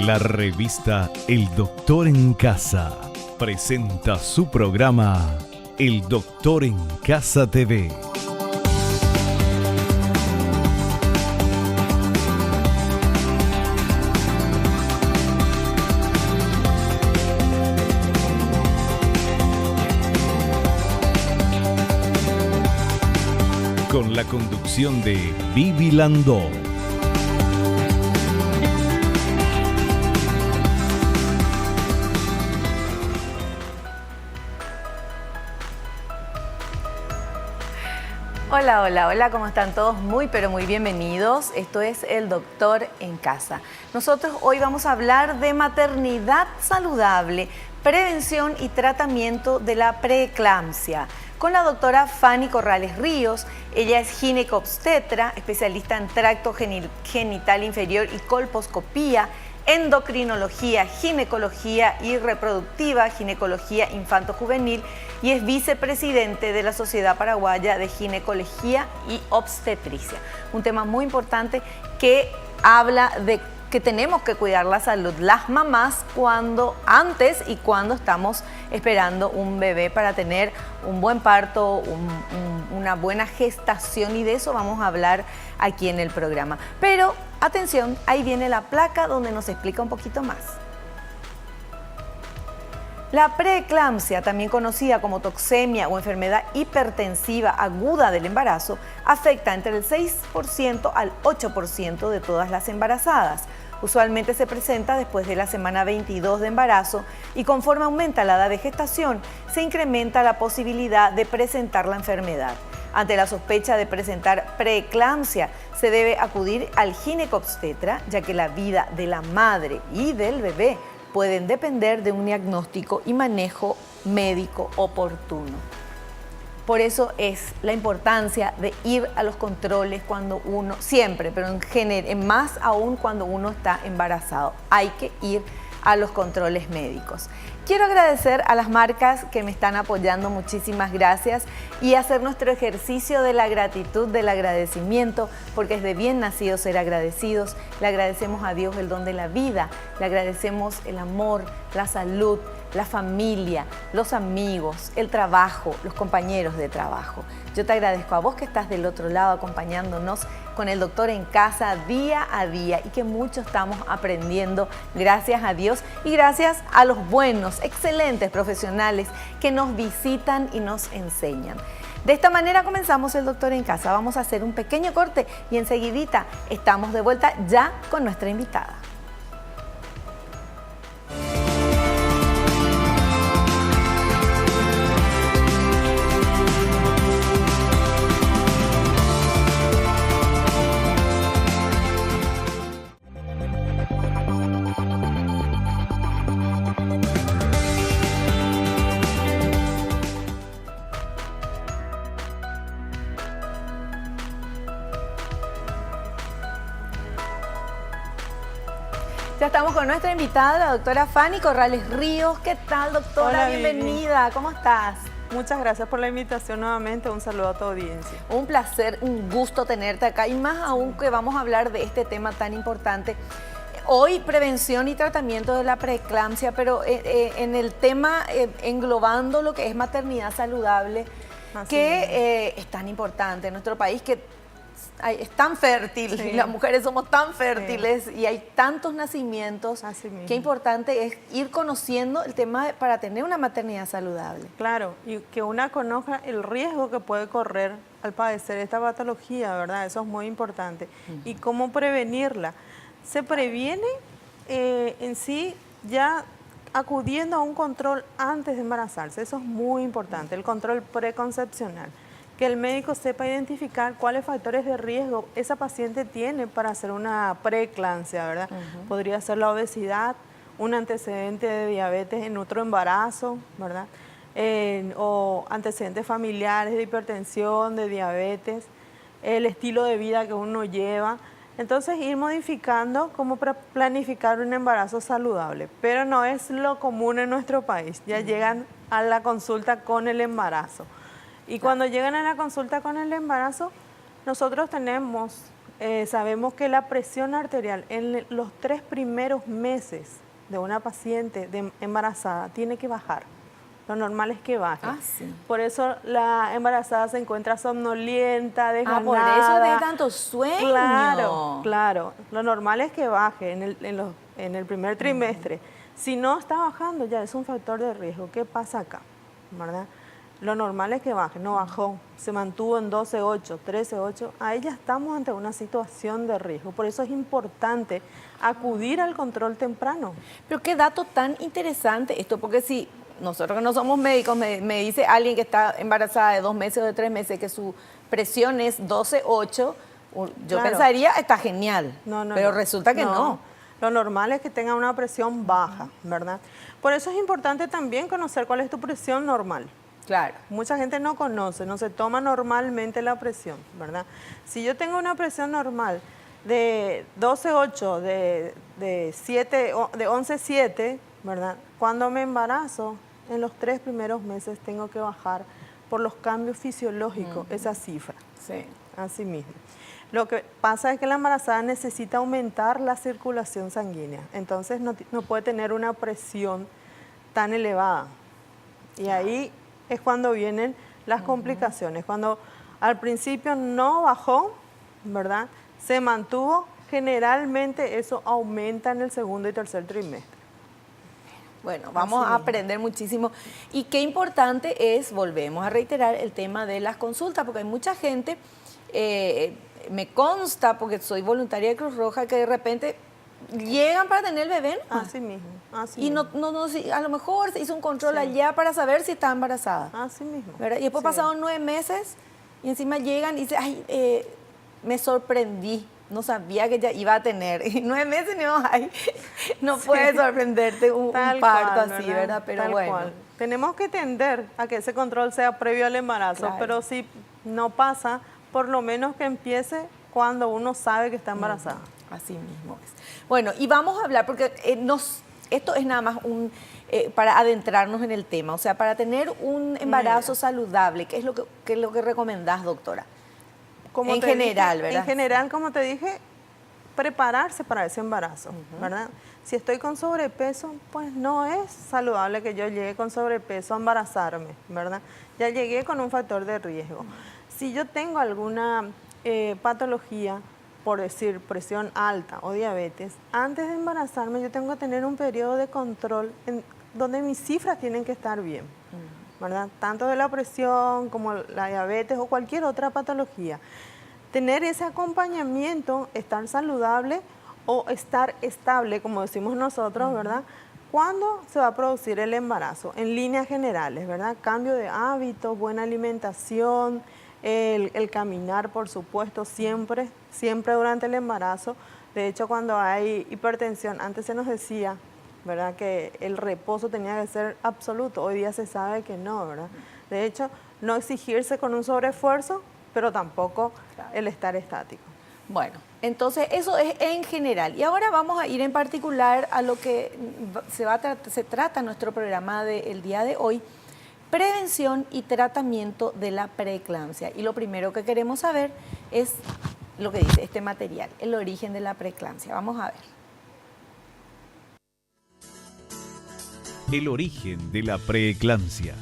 La revista El Doctor en Casa presenta su programa El Doctor en Casa TV. Con la conducción de Vivi Landó. Hola, hola, hola, ¿cómo están todos? Muy, pero muy bienvenidos. Esto es El Doctor en Casa. Nosotros hoy vamos a hablar de maternidad saludable, prevención y tratamiento de la preeclampsia con la doctora Fanny Corrales Ríos. Ella es ginecobstetra, especialista en tracto genital inferior y colposcopía, endocrinología, ginecología y reproductiva, ginecología infanto-juvenil, y es vicepresidente de la Sociedad Paraguaya de Ginecología y Obstetricia. Un tema muy importante que habla de que tenemos que cuidar la salud las mamás antes y cuando estamos esperando un bebé para tener un buen parto, una buena gestación, y de eso vamos a hablar aquí en el programa. Pero atención, ahí viene la placa donde nos explica un poquito más. La preeclampsia, también conocida como toxemia o enfermedad hipertensiva aguda del embarazo, afecta entre el 6% al 8% de todas las embarazadas. Usualmente se presenta después de la semana 22 de embarazo y conforme aumenta la edad de gestación, se incrementa la posibilidad de presentar la enfermedad. Ante la sospecha de presentar preeclampsia, se debe acudir al ginecobstetra, ya que la vida de la madre y del bebé pueden depender de un diagnóstico y manejo médico oportuno. Por eso es la importancia de ir a los controles cuando uno, siempre, pero más aún cuando uno está embarazado, hay que ir a los controles médicos. Quiero agradecer a las marcas que me están apoyando, muchísimas gracias, y hacer nuestro ejercicio de la gratitud, del agradecimiento, porque es de bien nacido ser agradecidos. Le agradecemos a Dios el don de la vida, le agradecemos el amor, la salud, la familia, los amigos, el trabajo, los compañeros de trabajo. Yo te agradezco a vos que estás del otro lado acompañándonos con el Doctor en Casa día a día, y que mucho estamos aprendiendo, gracias a Dios y gracias a los buenos, excelentes profesionales que nos visitan y nos enseñan. De esta manera comenzamos el Doctor en Casa. Vamos a hacer un pequeño corte y enseguidita estamos de vuelta ya con nuestra invitada. Ya estamos con nuestra invitada, la doctora Fanny Corrales Ríos. ¿Qué tal, doctora? Hola, bienvenida. Vivi. ¿Cómo estás? Muchas gracias por la invitación nuevamente. Un saludo a tu audiencia. Un placer, un gusto tenerte acá, y más aún que vamos a hablar de este tema tan importante. Hoy, prevención y tratamiento de la preeclampsia, pero en el tema englobando lo que es maternidad saludable, que es tan importante en nuestro país, que es tan fértil, sí. Las mujeres somos tan fértiles, sí. Y hay tantos nacimientos. Qué importante es ir conociendo el tema para tener una maternidad saludable. Claro, y que una conozca el riesgo que puede correr al padecer esta patología, ¿verdad? Eso es muy importante. Y cómo prevenirla. Se previene en sí ya acudiendo a un control antes de embarazarse. Eso es muy importante, el control preconcepcional. Que el médico sepa identificar cuáles factores de riesgo esa paciente tiene para hacer una preeclampsia, ¿verdad? Podría ser la obesidad, un antecedente de diabetes en otro embarazo, ¿verdad? O antecedentes familiares de hipertensión, de diabetes, el estilo de vida que uno lleva. Entonces, ir modificando cómo planificar un embarazo saludable. Pero no es lo común en nuestro país. Ya llegan a la consulta con el embarazo. Y cuando llegan a la consulta con el embarazo, nosotros tenemos sabemos que la presión arterial en los 3 primeros meses de una paciente embarazada tiene que bajar. Lo normal es que baje. Ah, sí. Por eso la embarazada se encuentra somnolienta, desganada. Por eso de tanto sueño. Claro, claro. Lo normal es que baje en el primer trimestre. Si no está bajando, ya es un factor de riesgo. ¿Qué pasa acá? ¿Verdad? Lo normal es que baje, no bajó, se mantuvo en 12,8, 13,8. Ahí ya estamos ante una situación de riesgo. Por eso es importante acudir al control temprano. Pero qué dato tan interesante esto, porque si nosotros que no somos médicos, me dice alguien que está embarazada de 2 meses o de 3 meses que su presión es 12,8, yo pensaría, está genial, pero resulta que no. Lo normal es que tenga una presión baja, ¿verdad? Por eso es importante también conocer cuál es tu presión normal. Claro. Mucha gente no conoce, no se toma normalmente la presión, ¿verdad? Si yo tengo una presión normal de 12,8, de 11,7, ¿verdad? Cuando me embarazo, en los 3 primeros meses tengo que bajar por los cambios fisiológicos esa cifra. Sí. Así mismo. Lo que pasa es que la embarazada necesita aumentar la circulación sanguínea, entonces no puede tener una presión tan elevada. Y ahí es cuando vienen las complicaciones. Cuando al principio no bajó, ¿verdad? Se mantuvo, generalmente eso aumenta en el segundo y tercer trimestre. Bueno, vamos a aprender muchísimo. Y qué importante es, volvemos a reiterar, el tema de las consultas, porque hay mucha gente, me consta, porque soy voluntaria de Cruz Roja, que de repente llegan para tener el bebé. Así mismo. Y no, a lo mejor se hizo un control allá para saber si está embarazada. Así mismo. ¿Verdad? Y después pasaron 9 meses y encima llegan y dicen, ay, me sorprendí. No sabía que ya iba a tener. Y 9 meses no puede sorprenderte un parto así, ¿verdad? Pero Tal cual. Tenemos que tender a que ese control sea previo al embarazo, pero si no pasa, por lo menos que empiece cuando uno sabe que está embarazada. Así mismo es. Bueno, y vamos a hablar, porque esto es nada más para adentrarnos en el tema, o sea, para tener un embarazo saludable, ¿qué es lo que recomendás, doctora? En general, ¿verdad? En general, como te dije, prepararse para ese embarazo, ¿verdad? Si estoy con sobrepeso, pues no es saludable que yo llegue con sobrepeso a embarazarme, ¿verdad? Ya llegué con un factor de riesgo. Si yo tengo alguna patología, por decir presión alta o diabetes, antes de embarazarme yo tengo que tener un periodo de control donde mis cifras tienen que estar bien, ¿verdad? Tanto de la presión como la diabetes o cualquier otra patología. Tener ese acompañamiento, estar saludable o estar estable, como decimos nosotros, ¿verdad? ¿Cuándo se va a producir el embarazo? En líneas generales, ¿verdad? Cambio de hábitos, buena alimentación, el caminar, por supuesto, siempre durante el embarazo. De hecho, cuando hay hipertensión, antes se nos decía, ¿verdad?, que el reposo tenía que ser absoluto. Hoy día se sabe que no, ¿verdad? De hecho, no exigirse con un sobreesfuerzo, pero tampoco el estar estático. Bueno, entonces eso es en general. Y ahora vamos a ir en particular a lo que se trata nuestro programa del día de hoy, prevención y tratamiento de la preeclampsia. Y lo primero que queremos saber es lo que dice este material, el origen de la preeclampsia. Vamos a ver. El origen de la preeclampsia.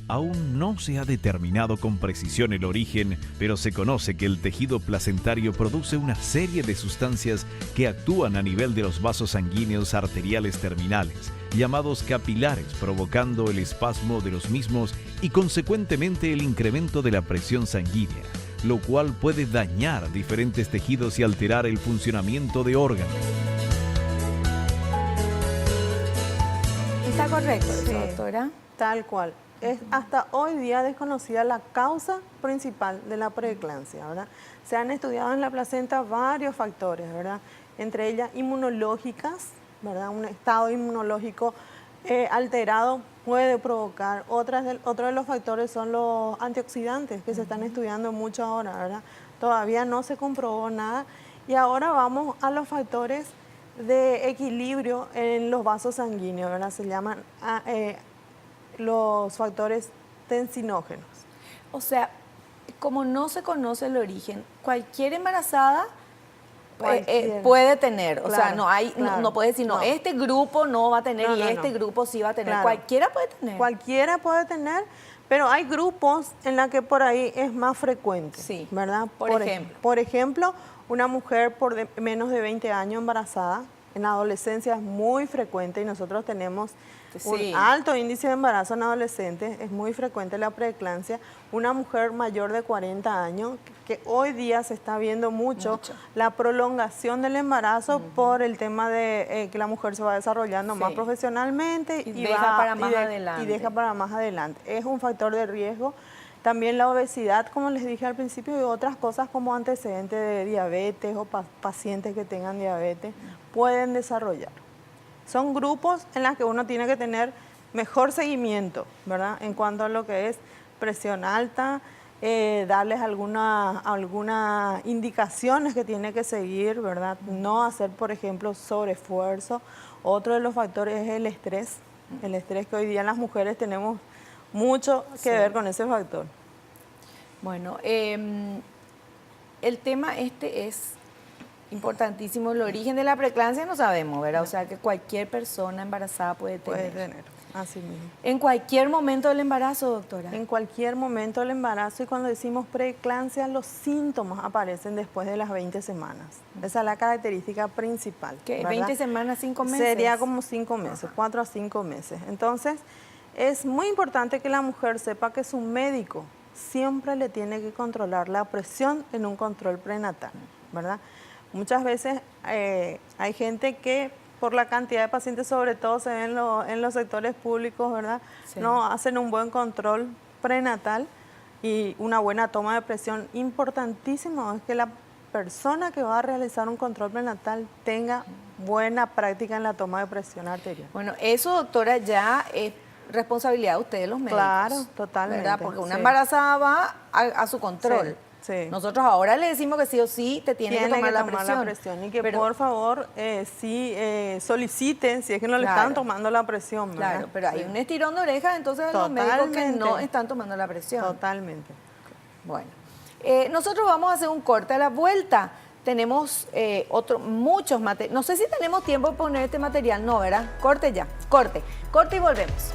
Aún no se ha determinado con precisión el origen, pero se conoce que el tejido placentario produce una serie de sustancias que actúan a nivel de los vasos sanguíneos arteriales terminales, llamados capilares, provocando el espasmo de los mismos y consecuentemente el incremento de la presión sanguínea, lo cual puede dañar diferentes tejidos y alterar el funcionamiento de órganos. ¿Está correcto, Sí, doctora? Tal cual. Es hasta hoy día desconocida la causa principal de la preeclampsia, ¿verdad? Se han estudiado en la placenta varios factores, ¿verdad? Entre ellas inmunológicas, ¿verdad? Un estado inmunológico alterado puede provocar. Otro de los factores son los antioxidantes, que se están estudiando mucho ahora, ¿verdad? Todavía no se comprobó nada. Y ahora vamos a los factores de equilibrio en los vasos sanguíneos, ¿verdad? Se llaman los factores tensinógenos. O sea, como no se conoce el origen, cualquier embarazada puede tener. O sea, Claro, no hay, claro. no puede decir, no, este grupo no va a tener No, y no, este no. grupo sí va a tener. Claro. Cualquiera puede tener. Cualquiera puede tener, pero hay grupos en los que por ahí es más frecuente, Sí. ¿verdad? Por ejemplo. Por ejemplo, una mujer menos de 20 años embarazada, en la adolescencia es muy frecuente y nosotros tenemos Sí. un alto índice de embarazo en adolescentes, es muy frecuente la preeclampsia. Una mujer mayor de 40 años, que hoy día se está viendo mucho la prolongación del embarazo por el tema de que la mujer se va desarrollando más Sí. profesionalmente Y deja para más adelante. y deja para más adelante. Es un factor de riesgo. También la obesidad, como les dije al principio, y otras cosas como antecedentes de diabetes o pacientes que tengan diabetes pueden desarrollar. Son grupos en los que uno tiene que tener mejor seguimiento, ¿verdad? En cuanto a lo que es presión alta, darles algunas indicaciones que tiene que seguir, ¿verdad? No hacer, por ejemplo, sobreesfuerzo. Otro de los factores es el estrés que hoy día las mujeres tenemos mucho que ver con ese factor. Bueno, el tema es importantísimo. El origen de la preeclampsia no sabemos, ¿verdad? O sea, que cualquier persona embarazada puede tener. Puede tener, así mismo. En cualquier momento del embarazo, doctora. En cualquier momento del embarazo, y cuando decimos preeclampsia, los síntomas aparecen después de las 20 semanas. Esa es la característica principal. ¿Qué? ¿verdad? 20 semanas, 5 meses. Sería como 5 meses, 4 a 5 meses. Entonces, es muy importante que la mujer sepa que su médico siempre le tiene que controlar la presión en un control prenatal, ¿verdad? Muchas veces hay gente que por la cantidad de pacientes, sobre todo se ven en los sectores públicos, ¿verdad? Sí. No hacen un buen control prenatal y una buena toma de presión. Importantísimo es que la persona que va a realizar un control prenatal tenga buena práctica en la toma de presión arterial. Bueno, eso, doctora, ya es responsabilidad de ustedes, los médicos. Claro, totalmente. ¿Verdad? Porque una sí. embarazada va a su control. Sí. Nosotros ahora le decimos que sí o sí te tiene que tomar la presión. Y que pero, por favor soliciten si es que no le Claro. están tomando la presión, ¿verdad? Claro, pero hay Sí. un estirón de orejas entonces de los médicos que no están tomando la presión. Totalmente. Bueno, nosotros vamos a hacer un corte a la vuelta. Tenemos muchos materiales. No sé si tenemos tiempo de poner este material, no, ¿verdad? Corte ya, corte y volvemos.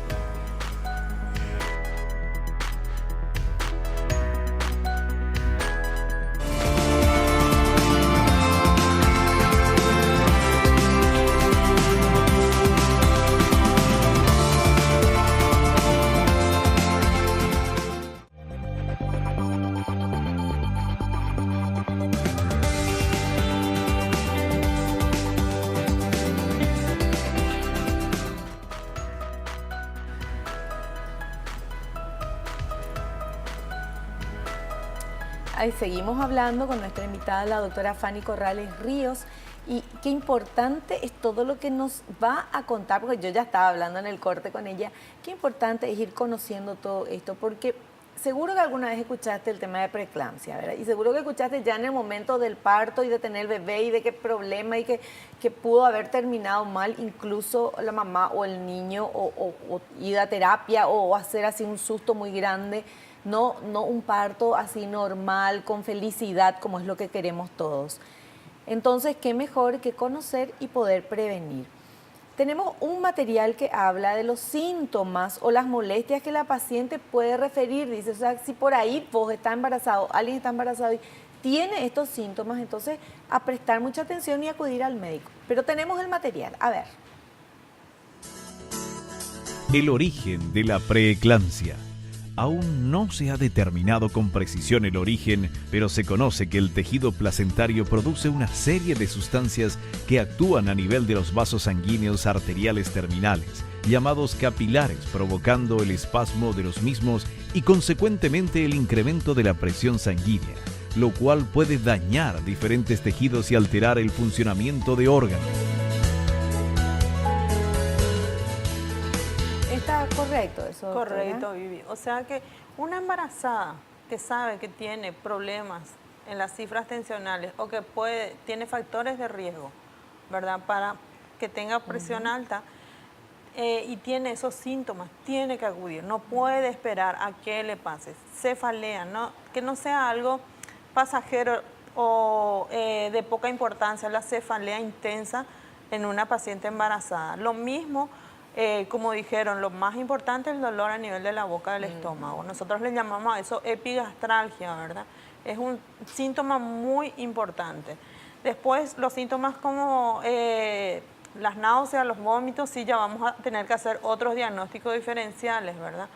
Ahí seguimos hablando con nuestra invitada, la doctora Fanny Corrales Ríos, y qué importante es todo lo que nos va a contar, porque yo ya estaba hablando en el corte con ella, qué importante es ir conociendo todo esto, porque seguro que alguna vez escuchaste el tema de preeclampsia, ¿verdad? Y seguro que escuchaste ya en el momento del parto y de tener el bebé y de qué problema y que pudo haber terminado mal, incluso la mamá o el niño o ir a terapia o hacer así un susto muy grande. No un parto así normal, con felicidad, como es lo que queremos todos. Entonces, qué mejor que conocer y poder prevenir. Tenemos un material que habla de los síntomas o las molestias que la paciente puede referir. Dice, o sea, si por ahí vos estás embarazado, alguien está embarazado y tiene estos síntomas, entonces a prestar mucha atención y acudir al médico. Pero tenemos el material. A ver. El origen de la preeclampsia. Aún no se ha determinado con precisión el origen, pero se conoce que el tejido placentario produce una serie de sustancias que actúan a nivel de los vasos sanguíneos arteriales terminales, llamados capilares, provocando el espasmo de los mismos y consecuentemente el incremento de la presión sanguínea, lo cual puede dañar diferentes tejidos y alterar el funcionamiento de órganos. ¿Está correcto eso, doctora? Correcto, Vivi. O sea que una embarazada que sabe que tiene problemas en las cifras tensionales o que tiene factores de riesgo, ¿verdad? Para que tenga presión alta y tiene esos síntomas, tiene que acudir. No puede esperar a que le pase. Cefalea, ¿no? Que no sea algo pasajero. o de poca importancia, la cefalea intensa en una paciente embarazada. Lo mismo, como dijeron, lo más importante es el dolor a nivel de la boca del estómago. Nosotros le llamamos a eso epigastralgia, ¿verdad? Es un síntoma muy importante. Después, los síntomas como las náuseas, los vómitos, sí ya vamos a tener que hacer otros diagnósticos diferenciales, ¿verdad?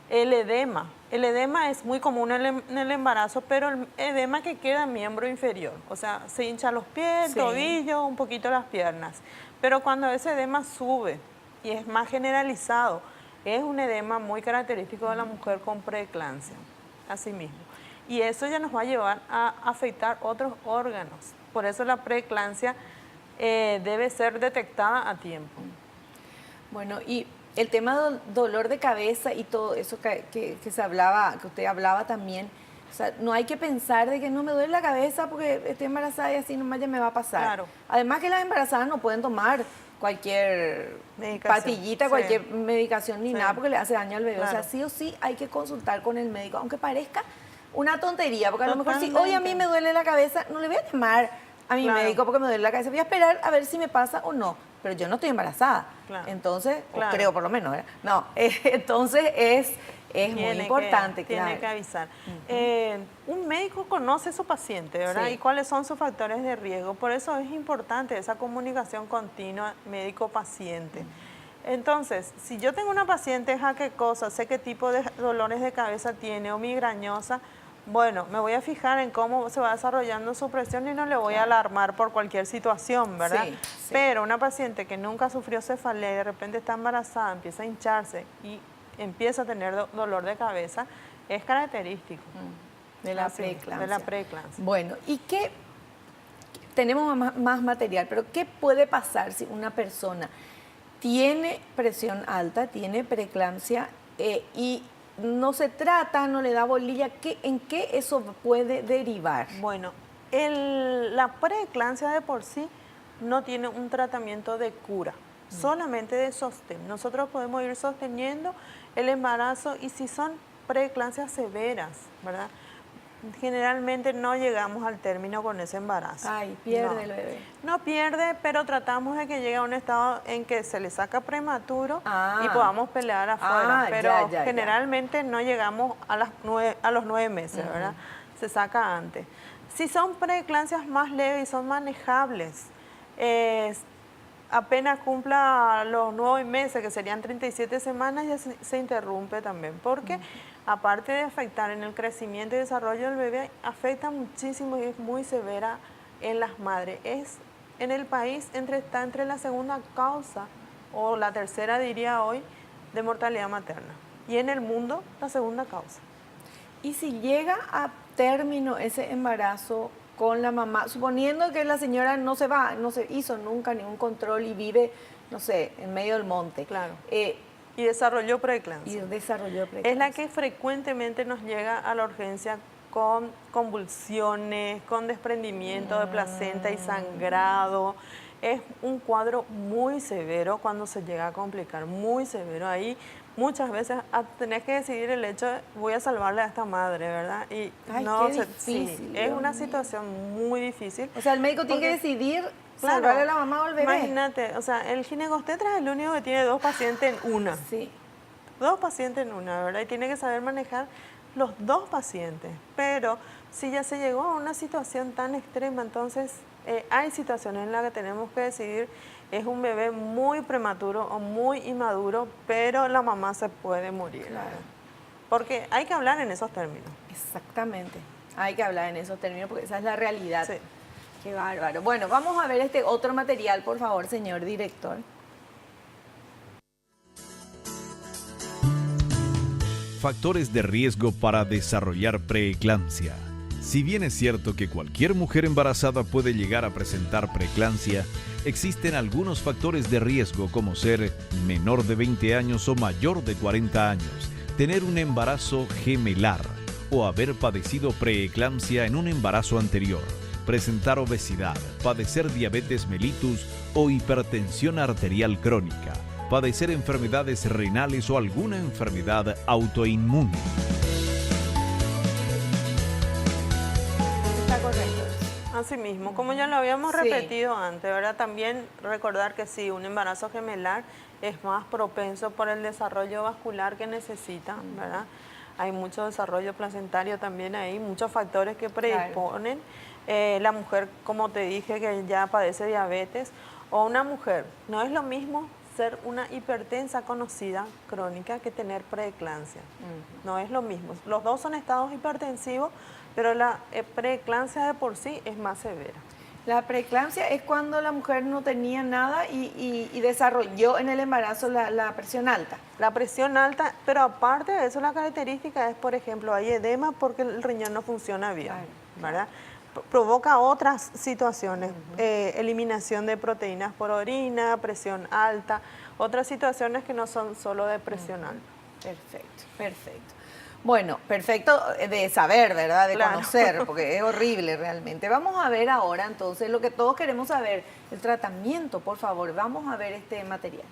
El edema es muy común en el embarazo, pero el edema que queda en miembro inferior, o sea, se hinchan los pies, Sí. tobillos, un poquito las piernas, pero cuando ese edema sube y es más generalizado, es un edema muy característico de la mujer con preeclampsia, así mismo. Y eso ya nos va a llevar a afectar otros órganos, por eso la preeclampsia debe ser detectada a tiempo. Bueno, y el tema del dolor de cabeza y todo eso que se hablaba, que usted hablaba también, o sea, no hay que pensar de que no me duele la cabeza porque estoy embarazada y así nomás ya me va a pasar. Claro. Además que las embarazadas no pueden tomar cualquier Medicación, pastillita, sí. cualquier medicación ni Sí. nada porque le hace daño al bebé. Claro. O sea, sí o sí hay que consultar con el médico, aunque parezca una tontería, porque a lo mejor si hoy a mí Totalmente. me duele la cabeza, no le voy a llamar a mi Claro. médico porque me duele la cabeza, voy a esperar a ver si me pasa o no, pero yo no estoy embarazada. Claro. Entonces, o Claro. creo por lo menos, ¿verdad? No, entonces es muy importante, Tiene claro. que avisar. Un médico conoce a su paciente, ¿verdad? Sí. Y cuáles son sus factores de riesgo. Por eso es importante esa comunicación continua médico-paciente. Entonces, si yo tengo una paciente jaquecosa, sé qué tipo de dolores de cabeza tiene o migrañosa, bueno, me voy a fijar en cómo se va desarrollando su presión y no le voy a alarmar por cualquier situación, ¿verdad? Sí, sí. Pero una paciente que nunca sufrió cefalea y de repente está embarazada, empieza a hincharse y empieza a tener dolor de cabeza, es característico De la Así, preeclampsia. de la preeclampsia. Bueno, ¿y qué? Tenemos más material, pero ¿qué puede pasar si una persona tiene presión alta, tiene preeclampsia y no se trata, no le da bolilla? ¿En qué eso puede derivar? Bueno, la preeclampsia de por sí no tiene un tratamiento de cura, solamente de sostén. Nosotros podemos ir sosteniendo el embarazo y si son preeclampsias severas, ¿verdad? Generalmente no llegamos al término con ese embarazo. Ay, pierde No. el bebé. No pierde, pero tratamos de que llegue a un estado en que se le saca prematuro Ah. y podamos pelear afuera. Ah, pero ya. generalmente no llegamos a los 9 meses, ¿verdad? Se saca antes. Si son preeclampsias más leves y son manejables, apenas cumpla los 9 meses, que serían 37 semanas, ya se interrumpe también. Porque aparte de afectar en el crecimiento y desarrollo del bebé, afecta muchísimo y es muy severa en las madres. En el país está entre la segunda causa, o la tercera diría hoy, de mortalidad materna. Y en el mundo, la segunda causa. Y si llega a término ese embarazo con la mamá, suponiendo que la señora no se hizo nunca ningún control y vive, no sé, en medio del monte. Claro. Y desarrolló preeclampsia. Y desarrolló Es la preeclampsia. que frecuentemente nos llega a la urgencia con convulsiones, con desprendimiento de placenta y sangrado. Es un cuadro muy severo cuando se llega a complicar, muy severo. Ahí muchas veces tenés que decidir el hecho de voy a salvarle a esta madre, ¿verdad? Y Ay, no qué sí, difícil, es Dios una mío. situación muy difícil. O sea, el médico tiene que Porque- decidir Claro, salvarle a la mamá o al bebé. Imagínate, o sea, el ginecobstetra es el único que tiene 2 pacientes en una. Sí. 2 pacientes en una, ¿verdad? Y tiene que saber manejar los 2 pacientes. Pero si ya se llegó a una situación tan extrema, entonces hay situaciones en las que tenemos que decidir, es un bebé muy prematuro o muy inmaduro, pero la mamá se puede morir. Claro. Porque hay que hablar en esos términos. Exactamente. Hay que hablar en esos términos porque esa es la realidad. Sí. Qué bárbaro. Bueno, vamos a ver este otro material, por favor, señor director. Factores de riesgo para desarrollar preeclampsia. Si bien es cierto que cualquier mujer embarazada puede llegar a presentar preeclampsia, existen algunos factores de riesgo como ser menor de 20 años o mayor de 40 años, tener un embarazo gemelar o haber padecido preeclampsia en un embarazo anterior, presentar obesidad, padecer diabetes mellitus o hipertensión arterial crónica, padecer enfermedades renales o alguna enfermedad autoinmune. Está correcto. Así mismo, como ya lo habíamos Sí. repetido antes, ¿verdad? También recordar que sí, un embarazo gemelar es más propenso por el desarrollo vascular que necesita, ¿verdad? Hay mucho desarrollo placentario también ahí, muchos factores que predisponen. La mujer, como te dije, que ya padece diabetes, o una mujer, no es lo mismo ser una hipertensa conocida crónica que tener preeclampsia. No es lo mismo. Los dos son estados hipertensivos, pero la preeclampsia de por sí es más severa. La preeclampsia es cuando la mujer no tenía nada y desarrolló en el embarazo la presión alta. La presión alta, pero aparte de eso, la característica es, por ejemplo, hay edema porque el riñón no funciona bien, ¿verdad? Provoca otras situaciones, eliminación de proteínas por orina, presión alta, otras situaciones que no son solo de presión alta. Perfecto, perfecto. Bueno, perfecto de saber, ¿verdad? De conocer, porque es horrible realmente. Vamos a ver ahora entonces lo que todos queremos saber, el tratamiento, por favor. Vamos a ver este material.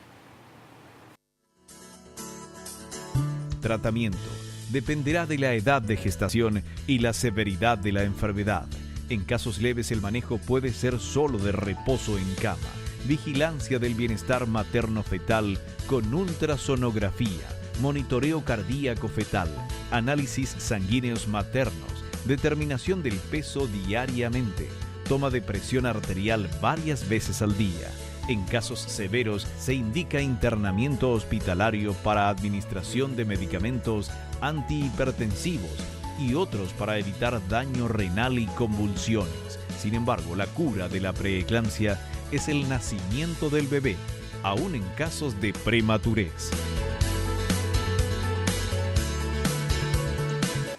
Tratamiento. Dependerá de la edad de gestación y la severidad de la enfermedad. En casos leves el manejo puede ser solo de reposo en cama, vigilancia del bienestar materno-fetal con ultrasonografía, monitoreo cardíaco fetal, análisis sanguíneos maternos, determinación del peso diariamente, toma de presión arterial varias veces al día. En casos severos se indica internamiento hospitalario para administración de medicamentos antihipertensivos y otros para evitar daño renal y convulsiones. Sin embargo, la cura de la preeclampsia es el nacimiento del bebé, aún en casos de prematurez.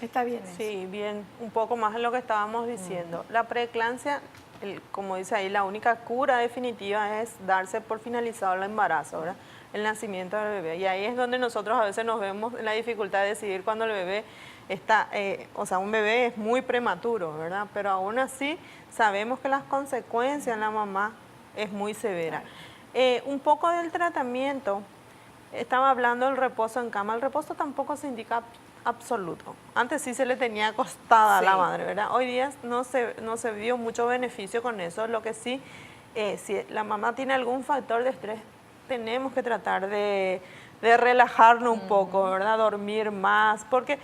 Está bien eso. Sí, bien, un poco más en lo que estábamos diciendo. La preeclampsia, como dice ahí, la única cura definitiva es darse por finalizado el embarazo, ¿verdad? El nacimiento del bebé. Y ahí es donde nosotros a veces nos vemos en la dificultad de decidir cuando el bebé está, o sea, un bebé es muy prematuro, ¿verdad? Pero aún así sabemos que las consecuencias en la mamá es muy severa. Un poco del tratamiento, estaba hablando del reposo en cama. El reposo tampoco se indica absoluto. Antes sí se le tenía acostada a la madre, ¿verdad? Hoy día no se vio mucho beneficio con eso. Lo que sí, si la mamá tiene algún factor de estrés, tenemos que tratar de relajarnos un poco, ¿verdad? Dormir más, porque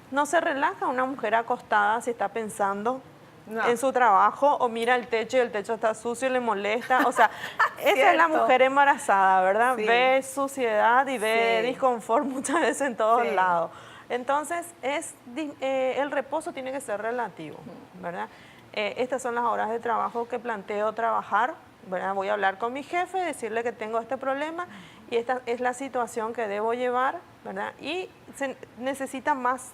no se relaja una mujer acostada si está pensando en su trabajo o mira el techo y el techo está sucio y le molesta. O sea, esa es la mujer embarazada, ¿verdad? Sí. Ve suciedad y ve disconfort muchas veces en todos lados. Entonces, el reposo tiene que ser relativo, ¿verdad? Estas son las horas de trabajo que planteo trabajar, ¿verdad? Voy a hablar con mi jefe, decirle que tengo este problema y esta es la situación que debo llevar, ¿verdad? Y se necesita más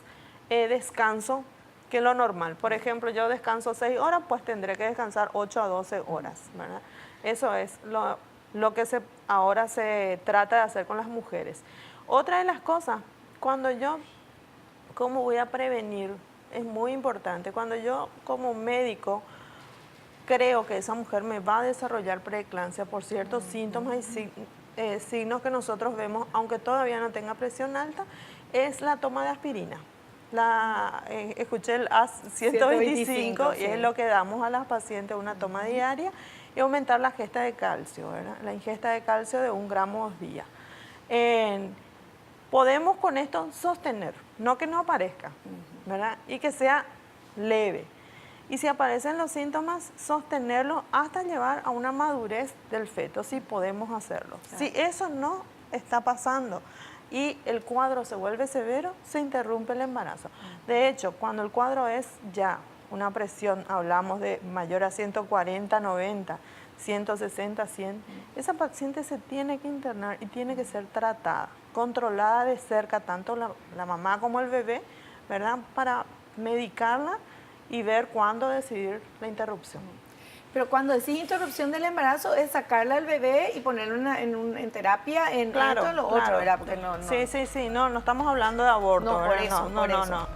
descanso que lo normal. Por ejemplo, yo descanso 6 horas, pues tendré que descansar 8 a 12 horas, ¿verdad? Eso es lo que ahora se trata de hacer con las mujeres. Otra de las cosas, ¿cómo voy a prevenir? Es muy importante. Cuando yo como médico creo que esa mujer me va a desarrollar preeclampsia por ciertos síntomas y signos que nosotros vemos, aunque todavía no tenga presión alta, es la toma de aspirina. Escuché el AS125 y es lo que damos a las pacientes, una toma diaria, y aumentar la ingesta de calcio, ¿verdad? La ingesta de calcio de 1 gramo al día. Podemos con esto sostener, no que no aparezca, ¿verdad? Y que sea leve. Y si aparecen los síntomas, sostenerlo hasta llevar a una madurez del feto, si podemos hacerlo. Claro. Si eso no está pasando y el cuadro se vuelve severo, se interrumpe el embarazo. De hecho, cuando el cuadro es ya una presión, hablamos de mayor a 140, 90, 160, 100, esa paciente se tiene que internar y tiene que ser tratada, controlada de cerca, tanto la mamá como el bebé, ¿verdad? Para medicarla y ver cuándo decidir la interrupción. Pero cuando decís interrupción del embarazo es sacarla al bebé y ponerlo en terapia, en esto o lo otro, ¿verdad? Porque Sí, no estamos hablando de aborto, no, por eso, no.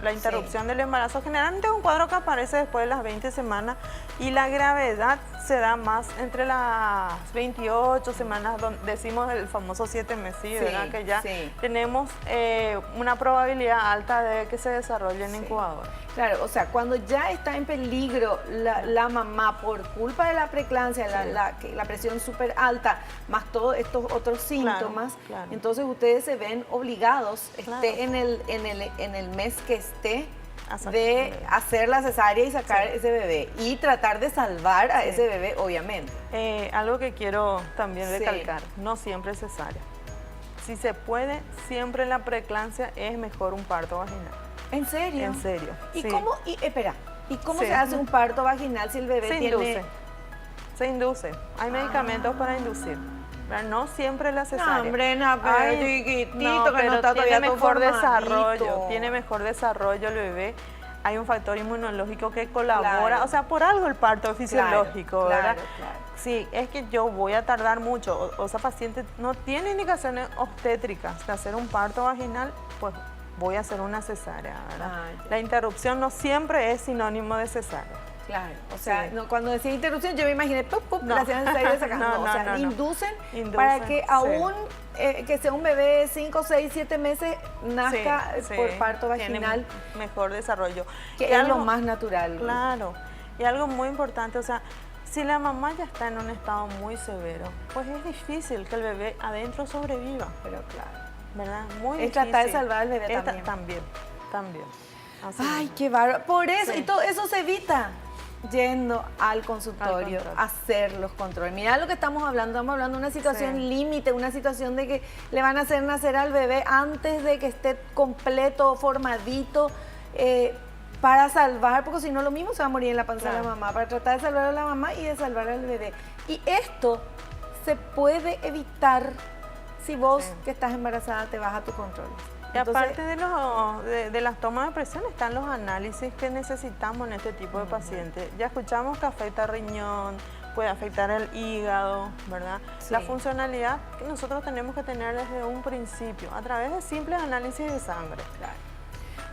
La interrupción del embarazo generalmente es un cuadro que aparece después de las 20 semanas y la gravedad se da más entre las 28 semanas, donde decimos el famoso 7 meses, Sí, ¿verdad? Que ya sí. tenemos una probabilidad alta de que se desarrolle en incubadora. Claro, o sea, cuando ya está en peligro la mamá por culpa de la preeclampsia, la presión súper alta, más todos estos otros síntomas, claro. entonces ustedes se ven obligados, Claro. esté en el mes que esté, A sacar de el bebé. hacer la cesárea y sacar Sí. ese bebé y tratar de salvar a Sí. ese bebé, obviamente. Algo que quiero también Sí. recalcar, no siempre es cesárea. Si se puede, siempre en la preeclampsia es mejor un parto vaginal. ¿En serio? En serio. ¿Y sí. cómo, espera, ¿y cómo Sí. se hace un parto vaginal si el bebé Se tiene... induce. Se induce. Hay medicamentos para inducir. Pero no siempre la cesárea. No, hombre, no, pero Ay, chiquitito, no, que no pero está todavía tiene todo mejor formadito. desarrollo. Tiene mejor desarrollo el bebé. Hay un factor inmunológico que colabora. Claro. O sea, por algo el parto es fisiológico, ¿verdad? Claro. Sí, es que yo voy a tardar mucho. O esa paciente no tiene indicaciones obstétricas de hacer un parto vaginal, pues voy a hacer una cesárea, ¿verdad? Ah, ya. La interrupción no siempre es sinónimo de cesárea. Claro, o sea, Sí. no, cuando decía interrupción yo me imaginé, ¡pup, pup! No. La hacían cesárea sacando. No, o sea, no. inducen, Inducen, para que sí. aún que sea un bebé de 5, 6, 7 meses nazca Sí, por sí, parto tiene vaginal, mejor desarrollo. que Y es algo- lo más natural. Claro, y algo muy importante, o sea, si la mamá ya está en un estado muy severo, pues es difícil que el bebé adentro sobreviva, Pero claro. ¿verdad? Muy Es difícil. tratar de salvar al bebé También. Así Ay, mismo. qué bárbaro. Por eso, Sí. y todo eso se evita yendo al consultorio control. a hacer los controles. Mira lo que estamos hablando de una situación Sí. límite, una situación de que le van a hacer nacer al bebé antes de que esté completo, formadito, para salvar, porque si no lo mismo se va a morir en la panza de Claro. la mamá, para tratar de salvar a la mamá y de salvar al bebé. Y esto se puede evitar si vos Sí. que estás embarazada te vas a tu control. Y aparte de las tomas de presión están los análisis que necesitamos en este tipo de pacientes. Ya escuchamos que afecta riñón, puede afectar el hígado, ¿verdad? Sí. La funcionalidad que nosotros tenemos que tener desde un principio, a través de simples análisis de sangre. Claro.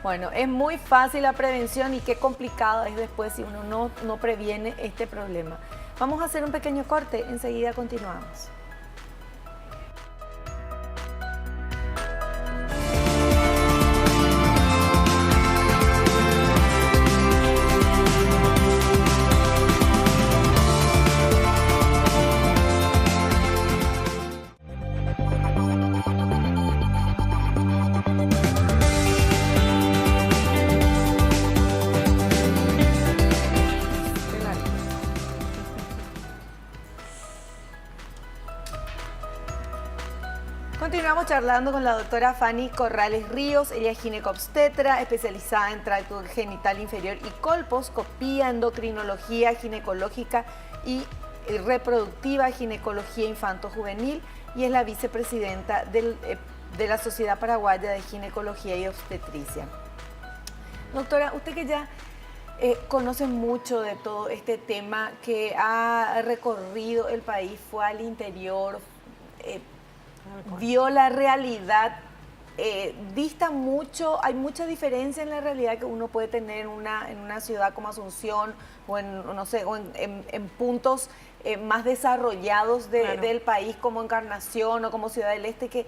Bueno, es muy fácil la prevención y qué complicado es después si uno no previene este problema. Vamos a hacer un pequeño corte, enseguida continuamos. Continuamos charlando con la doctora Fanny Corrales Ríos. Ella es ginecobstetra, especializada en tracto genital inferior y colposcopía, endocrinología ginecológica y reproductiva, ginecología infanto-juvenil, y es la vicepresidenta de la Sociedad Paraguaya de Ginecología y Obstetricia. Doctora, usted que ya conoce mucho de todo este tema, que ha recorrido el país, fue al interior, vio la realidad, dista mucho, hay mucha diferencia en la realidad que uno puede tener en una ciudad como Asunción o en puntos más desarrollados Claro. del país como Encarnación o como Ciudad del Este que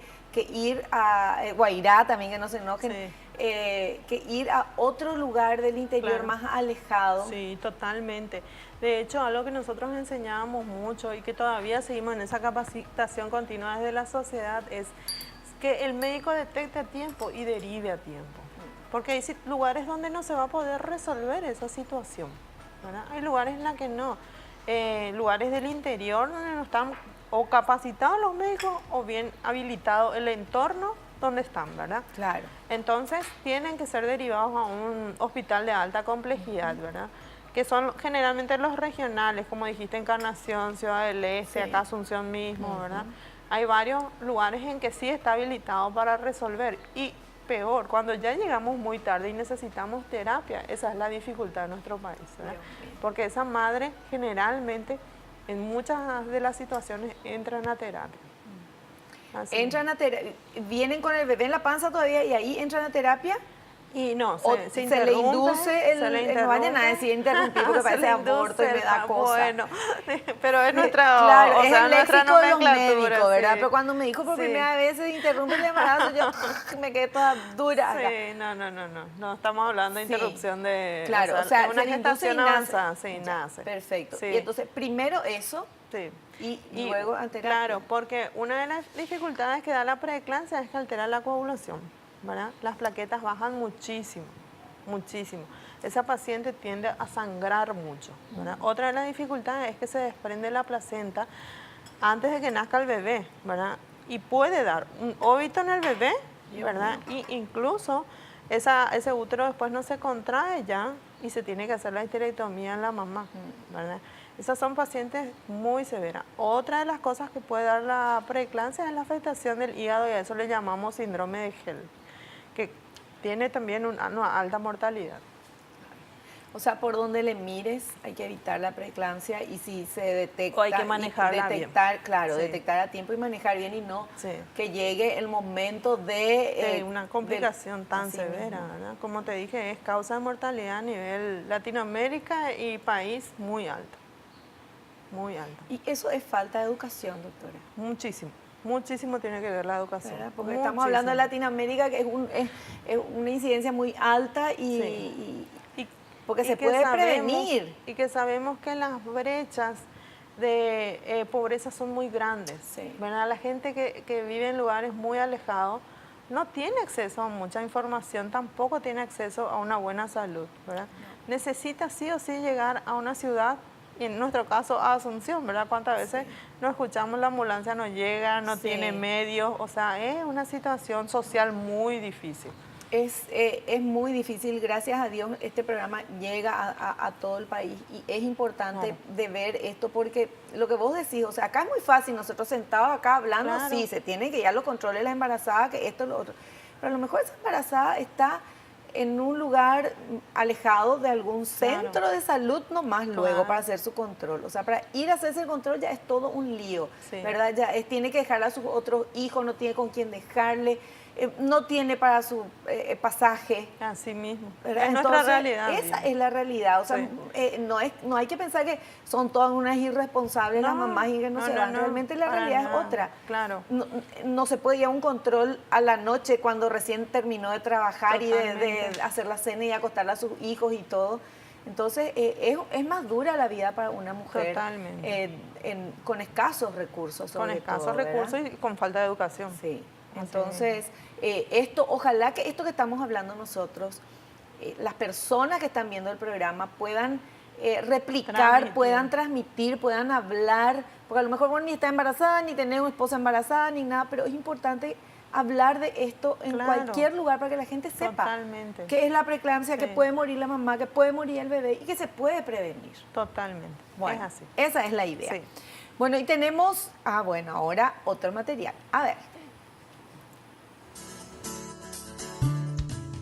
ir a Guairá también, que no se enojen, Sí. que ir a otro lugar del interior Claro. más alejado. Sí, totalmente. De hecho, algo que nosotros enseñábamos mucho y que todavía seguimos en esa capacitación continua desde la sociedad es que el médico detecte a tiempo y derive a tiempo. Porque hay lugares donde no se va a poder resolver esa situación, ¿verdad? Hay lugares en los que no. Lugares del interior donde no están o capacitados los médicos o bien habilitado el entorno donde están, ¿verdad? Claro. Entonces tienen que ser derivados a un hospital de alta complejidad, ¿verdad? Que son generalmente los regionales, como dijiste, Encarnación, Ciudad del Este, Sí. acá Asunción mismo, ¿verdad? Hay varios lugares en que sí está habilitado para resolver. Y peor, cuando ya llegamos muy tarde y necesitamos terapia, esa es la dificultad de nuestro país, ¿verdad? Dios mío. Porque esa madre generalmente en muchas de las situaciones entran a terapia. Así. Vienen con el bebé en la panza todavía y ahí entran a terapia. Y no, se le induce no vayan a decir interrumpir porque parece aborto y me da cosa. Bueno, pero es nuestra, claro, o es sea, el nuestra léxico de los nomenclatura, médicos, ¿verdad? sí. Pero cuando me dijo por primera vez se interrumpe el embarazo, yo me quedé toda dura acá. Sí, no estamos hablando de interrupción de... Claro, o sea, una se le induce gestación y nace. avanzada, sí, Ya, nace. perfecto. Sí. Y entonces, primero eso Sí. y luego ante Claro, porque una de las dificultades que da la preeclampsia es que altera la coagulación, ¿verdad? Las plaquetas bajan muchísimo, muchísimo. Esa paciente tiende a sangrar mucho, ¿verdad? Otra de las dificultades es que se desprende la placenta antes de que nazca el bebé, ¿verdad? Y puede dar un óbito en el bebé, ¿verdad? Y incluso ese útero después no se contrae ya y se tiene que hacer la histerectomía en la mamá, ¿verdad? Esas son pacientes muy severas. Otra de las cosas que puede dar la preeclampsia es la afectación del hígado y a eso le llamamos síndrome de Gel, que tiene también una alta mortalidad. O sea, por donde le mires hay que evitar la preeclampsia y si se detecta... O hay que manejarla bien. Claro, Sí. detectar a tiempo y manejar bien y no Sí. que llegue el momento de... Una complicación tan así severa, mismo. ¿verdad? Como te dije, es causa de mortalidad a nivel Latinoamérica y país muy alto. Muy alto. Y eso es falta de educación, doctora. Muchísimo. Muchísimo tiene que ver la educación. ¿Verdad? Porque estamos hablando de Latinoamérica, que es una incidencia muy alta y porque se puede prevenir. Y que sabemos que las brechas de pobreza son muy grandes. Sí. ¿Verdad? La gente que vive en lugares muy alejados no tiene acceso a mucha información, tampoco tiene acceso a una buena salud, ¿verdad? No. Necesita sí o sí llegar a una ciudad, y en nuestro caso a Asunción, ¿verdad? ¿Cuántas veces no escuchamos la ambulancia no llega, no tiene medios? O sea, es una situación social muy difícil. Es muy difícil, gracias a Dios este programa llega a todo el país y es importante de ver esto porque lo que vos decís, o sea, acá es muy fácil, nosotros sentados acá hablando, sí, se tiene que ya lo controle la embarazada, que esto, lo otro, pero a lo mejor esa embarazada está en un lugar alejado de algún centro de salud nomás luego para hacer su control. O sea, para ir a hacerse el control ya es todo un lío, ¿verdad? Ya tiene que dejar a sus otros hijos, no tiene con quién dejarle, no tiene para su pasaje. Así mismo. ¿Verdad? Es nuestra realidad. Esa es la realidad. O sea, no hay que pensar que son todas unas irresponsables las mamás y que no se van. Realmente la realidad es otra. Claro. No se puede ir a un control a la noche cuando recién terminó de trabajar y de hacer la cena y acostar a sus hijos y todo. Entonces, es más dura la vida para una mujer. Totalmente. Con escasos recursos, sobre con escasos todo, recursos y con falta de educación. Sí. Entonces, ojalá que esto que estamos hablando nosotros, las personas que están viendo el programa puedan replicar, puedan transmitir, puedan hablar, porque a lo mejor vos ni estás embarazada, ni tenés una esposa embarazada, ni nada, pero es importante hablar de esto en cualquier lugar para que la gente sepa qué es la preeclampsia, que puede morir la mamá, que puede morir el bebé y que se puede prevenir. Totalmente, bueno, es así. Esa es la idea. Sí. Bueno, y tenemos, ahora otro material. A ver.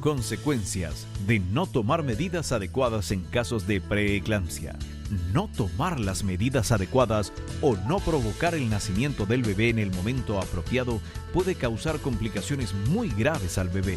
Consecuencias de no tomar medidas adecuadas en casos de preeclampsia. No tomar las medidas adecuadas o no provocar el nacimiento del bebé en el momento apropiado puede causar complicaciones muy graves al bebé,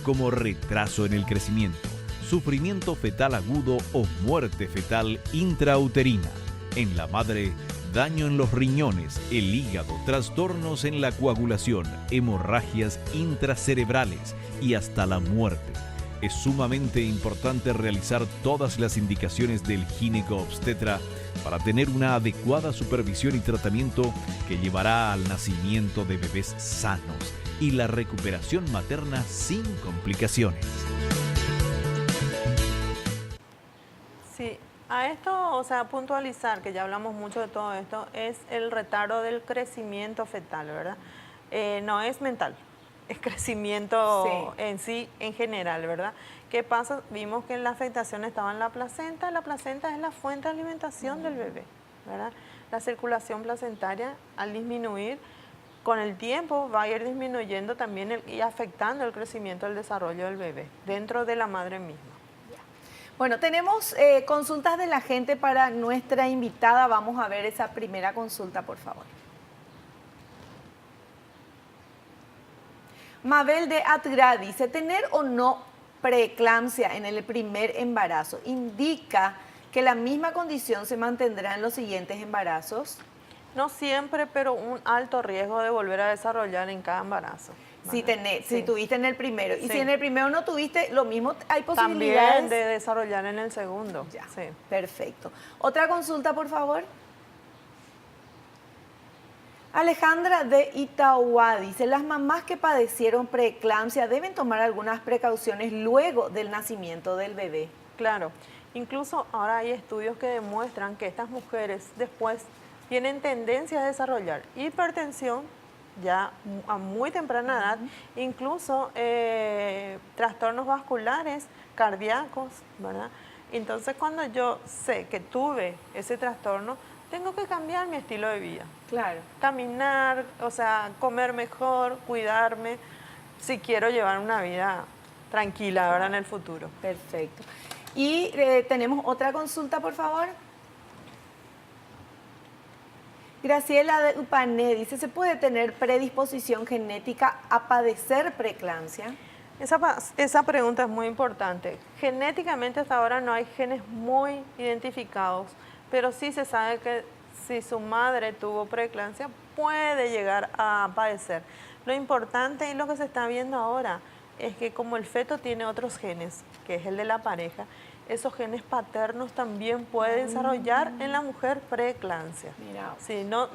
como retraso en el crecimiento, sufrimiento fetal agudo o muerte fetal intrauterina. En la madre, daño en los riñones, el hígado, trastornos en la coagulación, hemorragias intracerebrales y hasta la muerte. Es sumamente importante realizar todas las indicaciones del ginecobstetra para tener una adecuada supervisión y tratamiento que llevará al nacimiento de bebés sanos y la recuperación materna sin complicaciones. Sí. A esto, o sea, puntualizar, que ya hablamos mucho de todo esto, es el retardo del crecimiento fetal, ¿verdad? No es mental, es crecimiento en sí, en general, ¿verdad? ¿Qué pasa? Vimos que la afectación estaba en la placenta es la fuente de alimentación del bebé, ¿verdad? La circulación placentaria, al disminuir, con el tiempo va a ir disminuyendo también y afectando el crecimiento y el desarrollo del bebé dentro de la madre misma. Bueno, tenemos consultas de la gente para nuestra invitada. Vamos a ver esa primera consulta, por favor. Mabel de Atgra dice, ¿tener o no preeclampsia en el primer embarazo, ¿indica que la misma condición se mantendrá en los siguientes embarazos? No siempre, pero un alto riesgo de volver a desarrollar en cada embarazo. Si tuviste en el primero. Y Sí. si en el primero no tuviste, lo mismo, hay posibilidades. También de desarrollar en el segundo. Ya, Sí. perfecto. Otra consulta, por favor. Alejandra de Itauguá dice, las mamás que padecieron preeclampsia deben tomar algunas precauciones luego del nacimiento del bebé. Claro. Incluso ahora hay estudios que demuestran que estas mujeres después tienen tendencia a desarrollar hipertensión ya a muy temprana edad, incluso trastornos vasculares, cardíacos, ¿verdad? Entonces, cuando yo sé que tuve ese trastorno, tengo que cambiar mi estilo de vida. Claro. Caminar, o sea, comer mejor, cuidarme, si quiero llevar una vida tranquila, ¿verdad? En el futuro. Perfecto. Y tenemos otra consulta, por favor. Graciela de Upané dice, ¿se puede tener predisposición genética a padecer preeclampsia? Esa pregunta es muy importante. Genéticamente hasta ahora no hay genes muy identificados, pero sí se sabe que si su madre tuvo preeclampsia puede llegar a padecer. Lo importante y lo que se está viendo ahora es que como el feto tiene otros genes, que es el de la pareja, esos genes paternos también pueden desarrollar en la mujer preeclampsia. Mira. Sí, no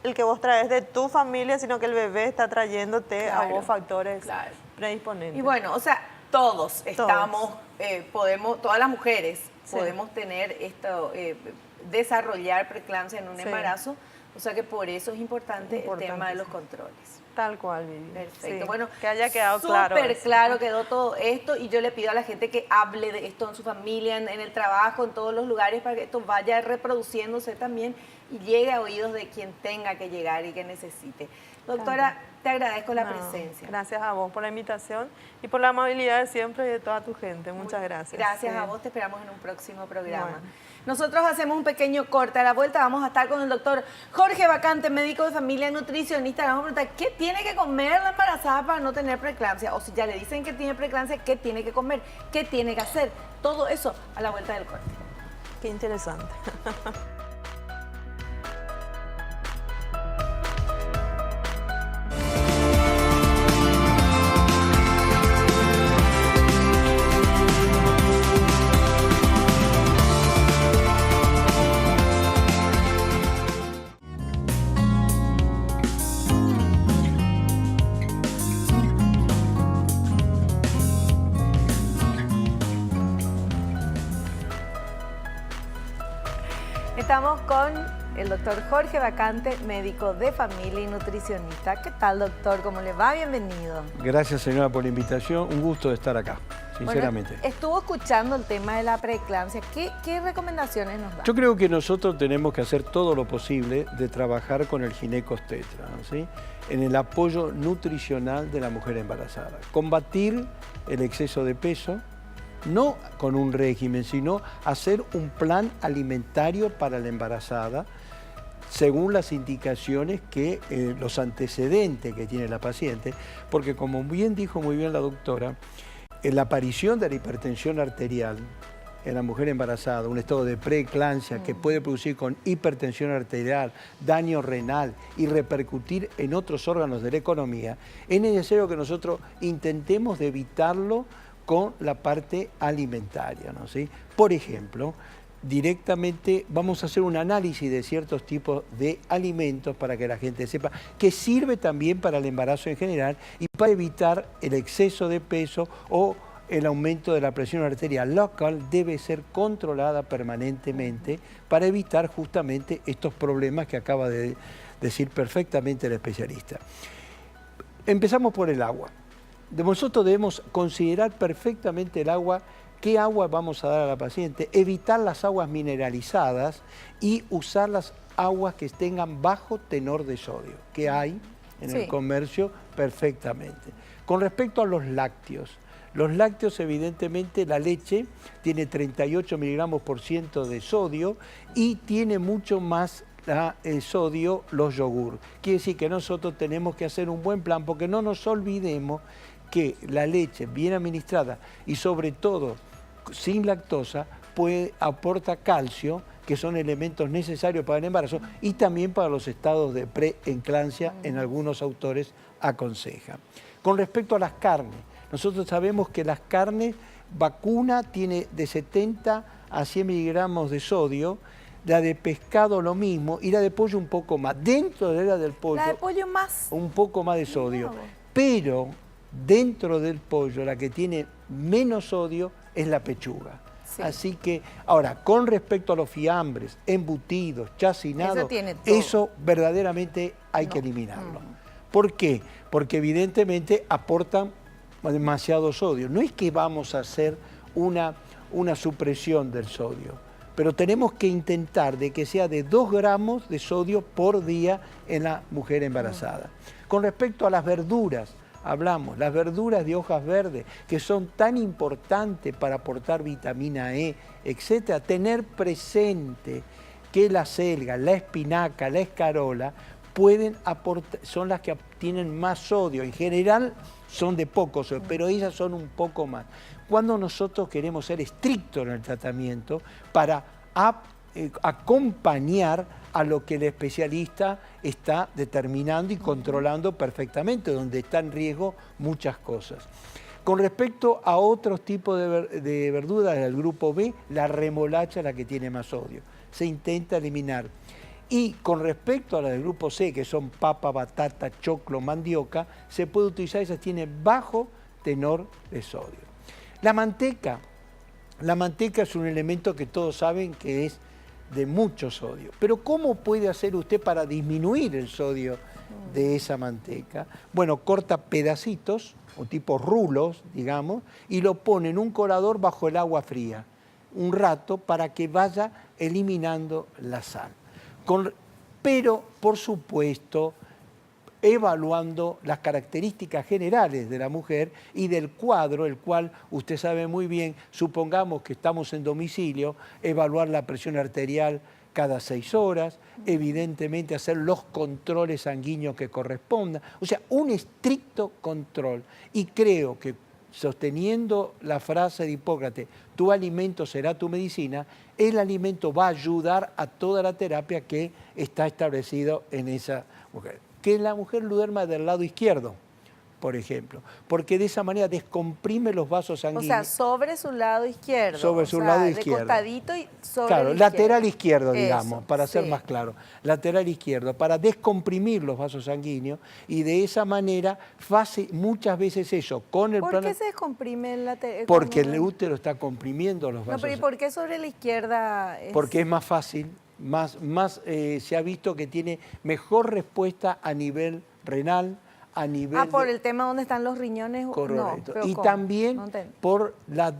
el que vos traes de tu familia, sino que el bebé está trayéndote a vos factores predisponentes. Y bueno, o sea, todos estamos, todas las mujeres podemos tener esto, desarrollar preeclampsia en un embarazo, o sea que por eso es importante el tema de los controles. Tal cual, Vivi. Perfecto. Sí, Bueno, que haya quedado claro. Súper claro quedó todo esto y yo le pido a la gente que hable de esto en su familia, en el trabajo, en todos los lugares para que esto vaya reproduciéndose también y llegue a oídos de quien tenga que llegar y que necesite. Doctora, te agradezco la presencia. Gracias a vos por la invitación y por la amabilidad de siempre y de toda tu gente. Muchas gracias. Gracias a vos, te esperamos en un próximo programa. Bueno. Nosotros hacemos un pequeño corte. A la vuelta vamos a estar con el doctor Jorge Bacante, médico de familia, nutricionista. Le vamos a preguntar qué tiene que comer la embarazada para no tener preeclampsia. O si ya le dicen que tiene preeclampsia, qué tiene que comer, qué tiene que hacer. Todo eso a la vuelta del corte. Qué interesante. Estamos con el doctor Jorge Bacante, médico de familia y nutricionista. ¿Qué tal, doctor? ¿Cómo le va? Bienvenido. Gracias, señora, por la invitación. Un gusto de estar acá, sinceramente. Bueno, estuvo escuchando el tema de la preeclampsia. ¿Qué recomendaciones nos da? Yo creo que nosotros tenemos que hacer todo lo posible de trabajar con el ginecobstetra, ¿sí? En el apoyo nutricional de la mujer embarazada. Combatir el exceso de peso, no con un régimen, sino hacer un plan alimentario para la embarazada según las indicaciones que los antecedentes que tiene la paciente, porque como bien dijo muy bien la doctora, la aparición de la hipertensión arterial en la mujer embarazada, un estado de preeclampsia que puede producir con hipertensión arterial, daño renal y repercutir en otros órganos de la economía, es necesario que nosotros intentemos de evitarlo con la parte alimentaria, ¿no? ¿Sí? Por ejemplo, directamente vamos a hacer un análisis de ciertos tipos de alimentos para que la gente sepa que sirve también para el embarazo en general y para evitar el exceso de peso o el aumento de la presión arterial, la cual debe ser controlada permanentemente para evitar justamente estos problemas que acaba de decir perfectamente el especialista. Empezamos por el agua. Nosotros debemos considerar perfectamente el agua, qué agua vamos a dar a la paciente, evitar las aguas mineralizadas y usar las aguas que tengan bajo tenor de sodio, que hay en el comercio perfectamente. Con respecto a los lácteos evidentemente la leche tiene 38 miligramos por ciento de sodio y tiene mucho más el sodio los yogur. Quiere decir que nosotros tenemos que hacer un buen plan porque no nos olvidemos que la leche bien administrada y sobre todo sin lactosa aporta calcio, que son elementos necesarios para el embarazo y también para los estados de preeclampsia, en algunos autores aconsejan. Con respecto a las carnes, nosotros sabemos que las carnes, vacuna tiene de 70 a 100 miligramos de sodio, la de pescado lo mismo y la de pollo un poco más. Dentro de la del pollo, la de pollo más. Un poco más de sodio, pero dentro del pollo la que tiene menos sodio es la pechuga. Sí. Así que, ahora, con respecto a los fiambres, embutidos, chacinados, eso verdaderamente hay que eliminarlo. ¿Por qué? Porque evidentemente aportan demasiado sodio. No es que vamos a hacer una supresión del sodio, pero tenemos que intentar de que sea de 2 gramos de sodio por día en la mujer embarazada. Con respecto a las verduras, hablamos, las verduras de hojas verdes, que son tan importantes para aportar vitamina E, etcétera, tener presente que la selga, la espinaca, la escarola, pueden aportar, son las que tienen más sodio. En general son de poco sodio, pero ellas son un poco más. Cuando nosotros queremos ser estrictos en el tratamiento para acompañar a lo que el especialista está determinando y controlando perfectamente, donde está en riesgo muchas cosas. Con respecto a otros tipos de verduras del grupo B, la remolacha es la que tiene más sodio. Se intenta eliminar. Y con respecto a la del grupo C, que son papa, batata, choclo, mandioca, se puede utilizar, esa tiene bajo tenor de sodio. La manteca es un elemento que todos saben que es de mucho sodio. Pero ¿cómo puede hacer usted para disminuir el sodio de esa manteca? Bueno, corta pedacitos, o tipo rulos, digamos, y lo pone en un colador bajo el agua fría, un rato para que vaya eliminando la sal. Pero, por supuesto, evaluando las características generales de la mujer y del cuadro, el cual usted sabe muy bien, supongamos que estamos en domicilio, evaluar la presión arterial cada 6 horas, evidentemente hacer los controles sanguíneos que correspondan, o sea, un estricto control. Y creo que sosteniendo la frase de Hipócrates, tu alimento será tu medicina, el alimento va a ayudar a toda la terapia que está establecido en esa mujer. Que la mujer duerma del lado izquierdo, por ejemplo, porque de esa manera descomprime los vasos sanguíneos. O sea, sobre su lado izquierdo. Sobre su lado izquierdo. De costadito y sobre claro, el lateral izquierdo, digamos, eso, para ser más claro. Lateral izquierdo, para descomprimir los vasos sanguíneos y de esa manera muchas veces eso con el ¿Por qué se descomprime el lateral? Porque el útero está comprimiendo los vasos. No, pero ¿y por qué sobre la izquierda? Porque es más fácil, se ha visto que tiene mejor respuesta a nivel renal, a nivel por el tema donde están los riñones. Correcto. No, y ¿cómo? también No por la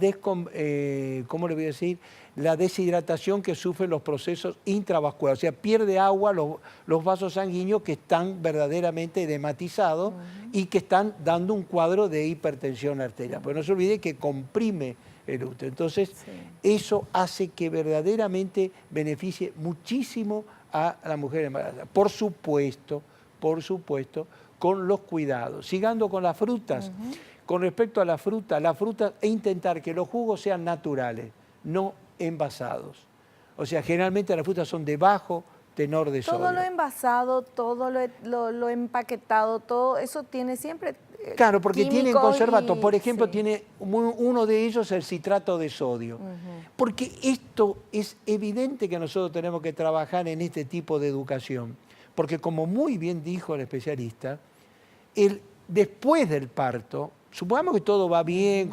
¿cómo le voy a decir? La deshidratación que sufren los procesos intravasculares. O sea, pierde agua los vasos sanguíneos que están verdaderamente edematizados y que están dando un cuadro de hipertensión arterial. Pero no se olvide que comprime el útero. Entonces, eso hace que verdaderamente beneficie muchísimo a la mujer embarazada. Por supuesto, con los cuidados. Siguiendo con las frutas, con respecto a la fruta e intentar que los jugos sean naturales, no envasados. O sea, generalmente las frutas son de bajo tenor de sodio. Todo lo envasado, todo lo empaquetado, todo eso tiene siempre claro, porque tienen conservatos. Por ejemplo, sí. tiene uno de ellos el citrato de sodio. Porque esto es evidente que nosotros tenemos que trabajar en este tipo de educación. Porque como muy bien dijo el especialista, después del parto, supongamos que todo va bien,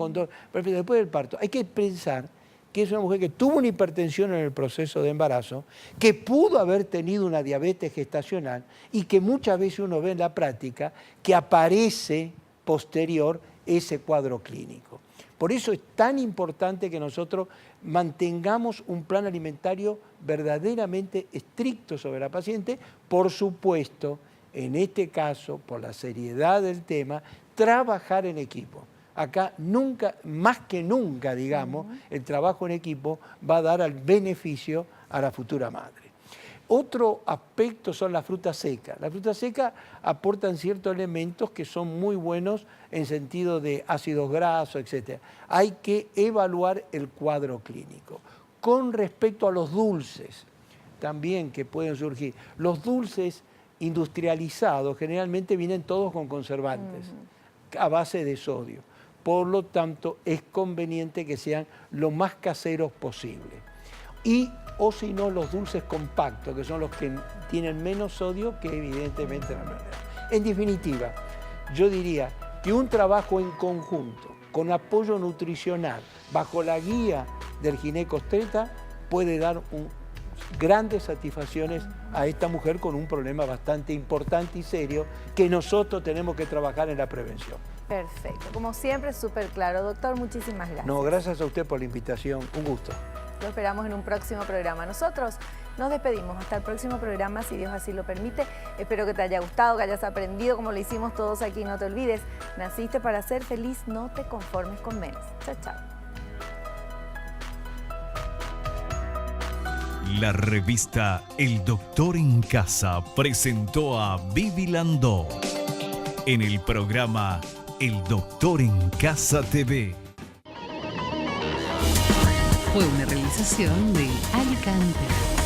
pero después del parto, hay que pensar que es una mujer que tuvo una hipertensión en el proceso de embarazo, que pudo haber tenido una diabetes gestacional y que muchas veces uno ve en la práctica que aparece posterior ese cuadro clínico. Por eso es tan importante que nosotros mantengamos un plan alimentario verdaderamente estricto sobre la paciente, por supuesto, en este caso, por la seriedad del tema, trabajar en equipo. Acá nunca, más que nunca, digamos, el trabajo en equipo va a dar al beneficio a la futura madre. Otro aspecto son las frutas secas. Las frutas secas aportan ciertos elementos que son muy buenos en sentido de ácidos grasos, etc. Hay que evaluar el cuadro clínico. Con respecto a los dulces, también que pueden surgir, los dulces industrializados generalmente vienen todos con conservantes a base de sodio. Por lo tanto, es conveniente que sean lo más caseros posible. O si no, los dulces compactos, que son los que tienen menos sodio que evidentemente la mermelada. En definitiva, yo diría que un trabajo en conjunto, con apoyo nutricional, bajo la guía del ginecostetra, puede dar grandes satisfacciones a esta mujer con un problema bastante importante y serio que nosotros tenemos que trabajar en la prevención. Perfecto, como siempre, súper claro. Doctor, muchísimas gracias. No, gracias a usted por la invitación, un gusto. Lo esperamos en un próximo programa. Nosotros nos despedimos hasta el próximo programa, si Dios así lo permite. Espero que te haya gustado, que hayas aprendido como lo hicimos todos aquí. No te olvides, naciste para ser feliz, no te conformes con menos. Chao, chao. La revista El Doctor en Casa presentó a Vivi Landó en el programa El Doctor en Casa TV. Fue una realización de Alicante.